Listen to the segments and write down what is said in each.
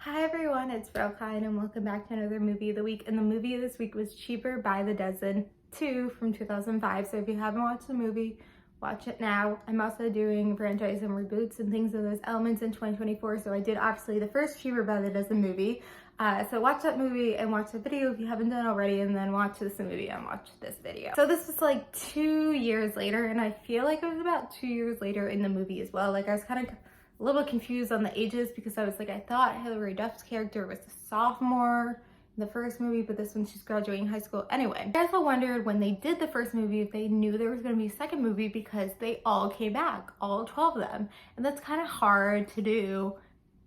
Hi everyone, it's Brooklyn and welcome back to another movie of the week. And the movie of this week was Cheaper by the Dozen 2 from 2005. So if you haven't watched the movie, watch it now. I'm also doing franchise and reboots and things of those elements in 2024. So I did obviously the first Cheaper by the Dozen movie. So watch that movie and watch the video if you haven't done already, and then watch this movie and watch this video. So this was like 2 years later, and I feel like it was about 2 years later in the movie as well. Like I was kind of a little confused on the ages because I was like, I thought Hilary Duff's character was a sophomore in the first movie, but this one she's graduating high school. Anyway, I also wondered when they did the first movie if they knew there was going to be a second movie because they all came back, all 12 of them. And that's kind of hard to do.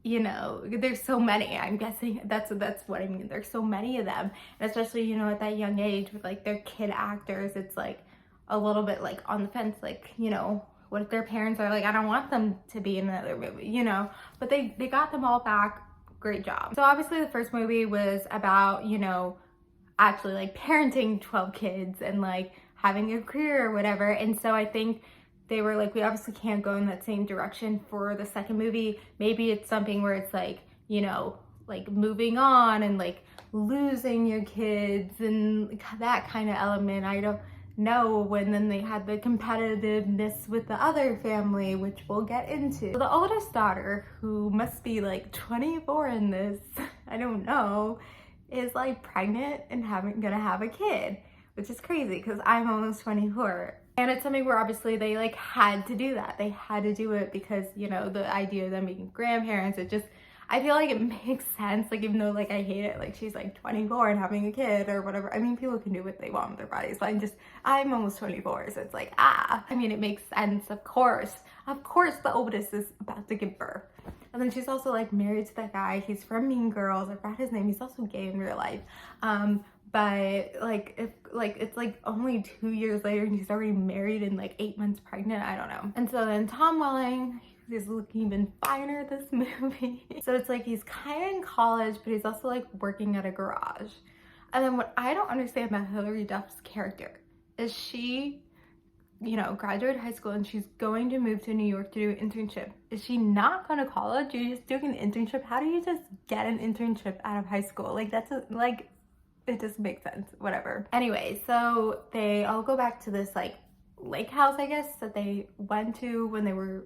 You know, there's so many. I'm guessing that's what I mean. There's so many of them, and especially, you know, at that young age with like their kid actors, it's like a little bit like on the fence, like, you know, what if their parents are like, I don't want them to be in another movie, you know? But they got them all back. Great job. So obviously the first movie was about, you know, actually like parenting 12 kids and like having a career or whatever. And so I think they were like, we obviously can't go in that same direction for the second movie. Maybe it's something where it's like, you know, like moving on and like losing your kids and that kind of element. I don't know. When then they had the competitiveness with the other family, which we'll get into. So the oldest daughter, who must be like 24 in this, I don't know, is like pregnant and gonna have a kid, which is crazy because I'm almost 24. And it's something where obviously they like had to do that. They had to do it because, you know, the idea of them being grandparents, it just, I feel like it makes sense. Like, even though like I hate it, like she's like 24 and having a kid or whatever. I mean, people can do what they want with their bodies, but I'm almost 24. So it's like, I mean, it makes sense. Of course the oldest is about to give birth. And then she's also like married to that guy. He's from Mean Girls. I forgot his name. He's also gay in real life. But like, if like it's like only 2 years later and he's already married and like 8 months pregnant, I don't know. And so then Tom Welling, he's looking even finer this movie. So it's like he's kind of in college, but he's also like working at a garage. And then what I don't understand about Hilary Duff's character is she, you know, graduated high school and she's going to move to New York to do an internship. Is she not going to college? You're just doing an internship? How do you just get an internship out of high school? Like, like, it doesn't make sense, whatever. Anyway, so they all go back to this like lake house, I guess, that they went to when they were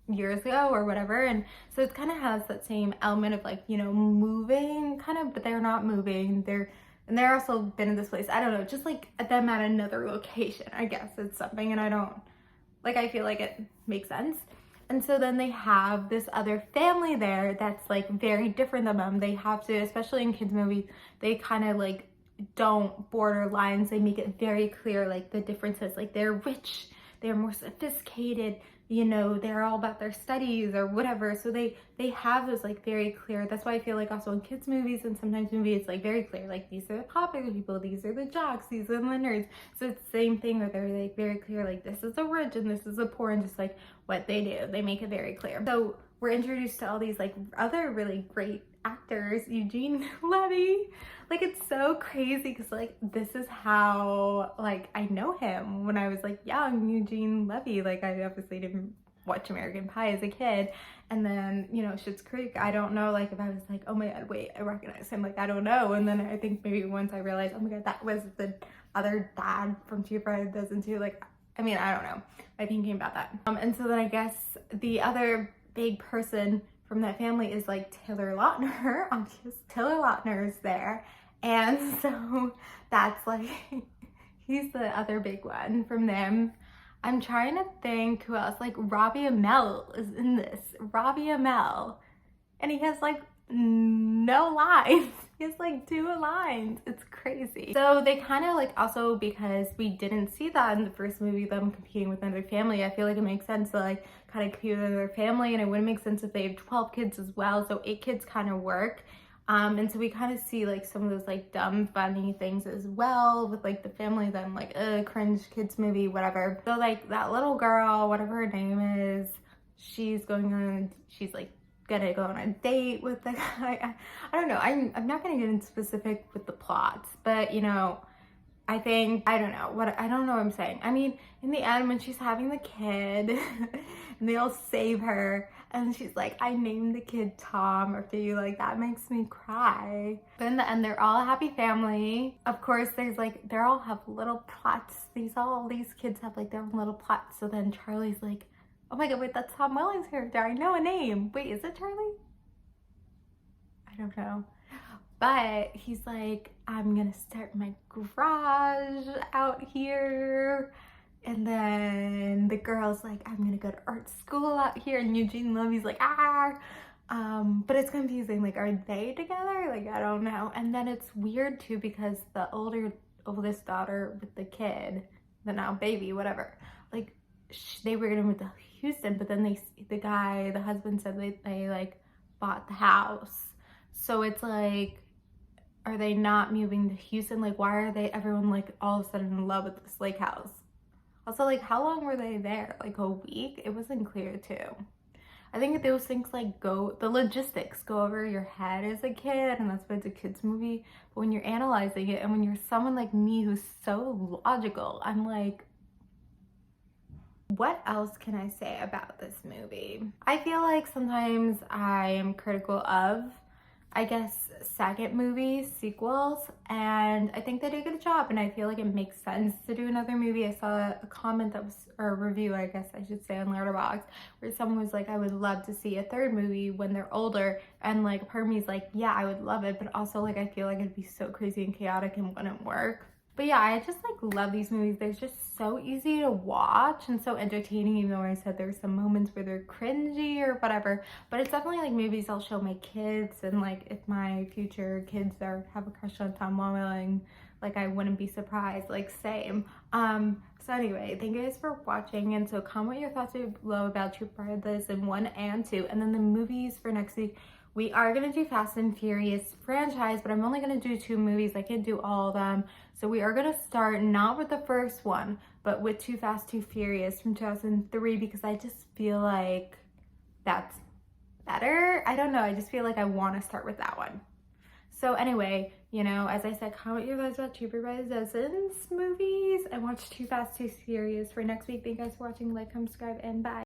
years ago or whatever. And so it kind of has that same element of like, you know, moving kind of, but they're not moving. They're also been in this place. I don't know, just like them at another location, I guess it's something. And I feel like it makes sense. And so then they have this other family there that's like very different than them. They have to, especially in kids movies, they kind of like don't border lines. They make it very clear, like the differences, like they're rich, they're more sophisticated, you know, they're all about their studies or whatever. So they have those like very clear. That's why I feel like also in kids movies and sometimes movies, it's like very clear, like these are the popular people, these are the jocks, these are the nerds. So it's the same thing where they're like very clear, like this is the rich and this is the poor, and just like what they do, they make it very clear. So we're introduced to all these like other really great actors. Eugene Levy, like it's so crazy because like this is how like I know him when I was like young. Eugene Levy, like I obviously didn't watch American Pie as a kid, and then, you know, Schitt's Creek, I don't know, like if I was like, oh my god, wait, I recognize him, like I don't know. And then I think maybe once I realized, oh my god, that was the other dad from Cheaper by the Dozen too. Like, I mean, I don't know, I'm thinking about that. And so then I guess the other big person from that family is like Taylor Lautner. Obviously Taylor Lautner is there, and so that's like he's the other big one from them. I'm trying to think who else. Like Robbie Amell is in this. Robbie Amell, and he has like no lines. He has like 2 lines. It's crazy. So they kind of like, also because we didn't see that in the first movie, them competing with another family, I feel like it makes sense to like kind of compete with another family, and it wouldn't make sense if they have 12 kids as well. So 8 kids kind of work. And so we kind of see like some of those like dumb funny things as well with like the family, then like cringe kids movie, whatever. So like that little girl, whatever her name is, she's like gonna go on a date with the guy. I don't know, I'm not gonna get into specific with the plots, but you know, I think, I don't know what I'm saying. I mean, in the end, when she's having the kid and they'll save her, And she's like, I named the kid Tom after you. Like, that makes me cry. But in the end, they're all a happy family. Of course, there's like, they all have little plots. All these kids have like their own little plots. So then Charlie's like, oh my God, wait, that's Tom Welling's character. I know a name. Wait, is it Charlie? I don't know. But he's like, I'm gonna start my garage out here. And then the girl's like, I'm gonna go to art school out here. And Eugene Levy's like, ah. But it's confusing. Like, are they together? Like, I don't know. And then it's weird too because the oldest daughter with the kid, the now baby, whatever, like they were gonna move to Houston, but then the husband said they like bought the house. So it's like, are they not moving to Houston? Like, why are everyone like all of a sudden in love with this lake house? Also, like, how long were they there? Like a week? It wasn't clear too. I think those things like the logistics go over your head as a kid, and that's why it's a kid's movie. But when you're analyzing it, and when you're someone like me who's so logical, I'm like, what else can I say about this movie? I feel like sometimes I am critical of, I guess, second movies, sequels, and I think they did a good job, and I feel like it makes sense to do another movie. I saw a comment or a review, I guess I should say, on Letterboxd, where someone was like, I would love to see a third movie when they're older, and like part of me is like, yeah, I would love it, but also like I feel like it'd be so crazy and chaotic and wouldn't work. But yeah, I just like love these movies. They're just so easy to watch and so entertaining, even though I said there's some moments where they're cringy or whatever. But it's definitely like movies I'll show my kids, and like if my future kids have a crush on Tom Welling, like I wouldn't be surprised, like same. So anyway, thank you guys for watching, and so comment your thoughts below about Trooper by the Dozen 1 and 2, and then the movies for next week. We are going to do Fast and Furious franchise, but I'm only going to do 2 movies. I can't do all of them. So we are going to start not with the first one, but with Too Fast, Too Furious from 2003, because I just feel like that's better. I don't know. I just feel like I want to start with that one. So anyway, you know, as I said, comment your thoughts about Cheaper by the Dozens movies, and watch Too Fast, Too Furious for next week. Thank you guys for watching. Like, comment, subscribe, and bye.